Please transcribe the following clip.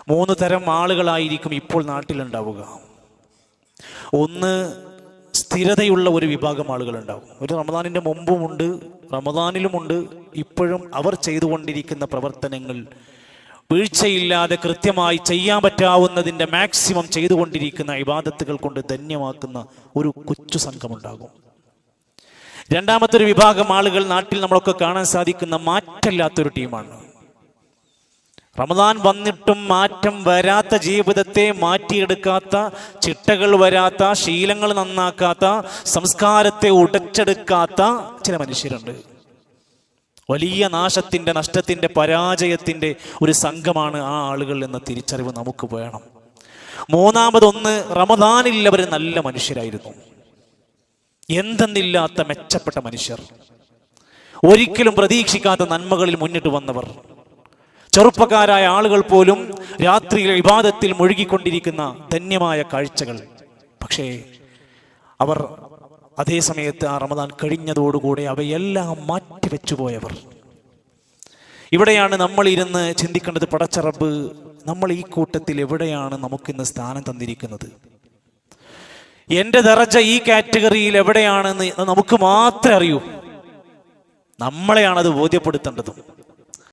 3 തരം ആളുകളായിരിക്കും ഇപ്പോൾ നാട്ടിലുണ്ടാവുക. ഒന്ന്, സ്ഥിരതയുള്ള ഒരു വിഭാഗം ആളുകളുണ്ടാവും. ഒരു റമദാനിൻ്റെ മുമ്പുമുണ്ട്, റമദാനിലുമുണ്ട്. ഇപ്പോഴും അവർ ചെയ്തുകൊണ്ടിരിക്കുന്ന പ്രവർത്തനങ്ങൾ വീഴ്ചയില്ലാതെ കൃത്യമായി ചെയ്യാൻ പറ്റാവുന്നതിൻ്റെ മാക്സിമം ചെയ്തുകൊണ്ടിരിക്കുന്ന ഇബാദത്തുകൾ കൊണ്ട് ധന്യമാക്കുന്ന ഒരു കൊച്ചു സംഘമുണ്ടാകും. രണ്ടാമത്തെ ഒരു വിഭാഗം ആളുകൾ നാട്ടിൽ നമ്മളൊക്കെ കാണാൻ സാധിക്കുന്ന മാറ്റമില്ലാത്തൊരു ടീമാണ്. റമദാൻ വന്നിട്ടും മാറ്റം വരാത്ത ജീവിതത്തെ മാറ്റിയെടുക്കാത്ത, ചിട്ടകൾ വരാത്ത, ശീലങ്ങൾ നന്നാക്കാത്ത, സംസ്കാരത്തെ ഉടച്ചെടുക്കാത്ത ചില മനുഷ്യരുണ്ട്. വലിയ നാശത്തിൻ്റെ, നഷ്ടത്തിൻ്റെ, പരാജയത്തിൻ്റെ ഒരു സംഘമാണ് ആ ആളുകൾ എന്ന തിരിച്ചറിവ് നമുക്ക് വേണം. മൂന്നാമതൊന്ന്, റമദാനിൽ അവർ നല്ല മനുഷ്യരായിരുന്നു. എന്തെന്നില്ലാത്ത മെച്ചപ്പെട്ട മനുഷ്യർ, ഒരിക്കലും പ്രതീക്ഷിക്കാത്ത നന്മകളിൽ മുന്നിട്ട് വന്നവർ. ചെറുപ്പക്കാരായ ആളുകൾ പോലും രാത്രിയിൽ ഇബാദത്തിൽ മുഴുകിക്കൊണ്ടിരിക്കുന്ന ധന്യമായ കാഴ്ചകൾ. പക്ഷേ അവർ അതേ സമയത്ത് ആ റമദാൻ കഴിഞ്ഞതോടുകൂടെ അവയെല്ലാം മാറ്റിവെച്ചു പോയവർ. ഇവിടെയാണ് നമ്മൾ ഇരുന്ന് ചിന്തിക്കേണ്ടത്, പടച്ച റബ്ബ് നമ്മൾ ഈ കൂട്ടത്തിൽ എവിടെയാണ് നമുക്കിന്ന് സ്ഥാനം തന്നിരിക്കുന്നത്? എൻ്റെ ദറജ ഈ കാറ്റഗറിയിൽ എവിടെയാണെന്ന് നമുക്ക് മാത്രമേ അറിയൂ. നമ്മളെയാണത് ബോധ്യപ്പെടുത്തേണ്ടതും.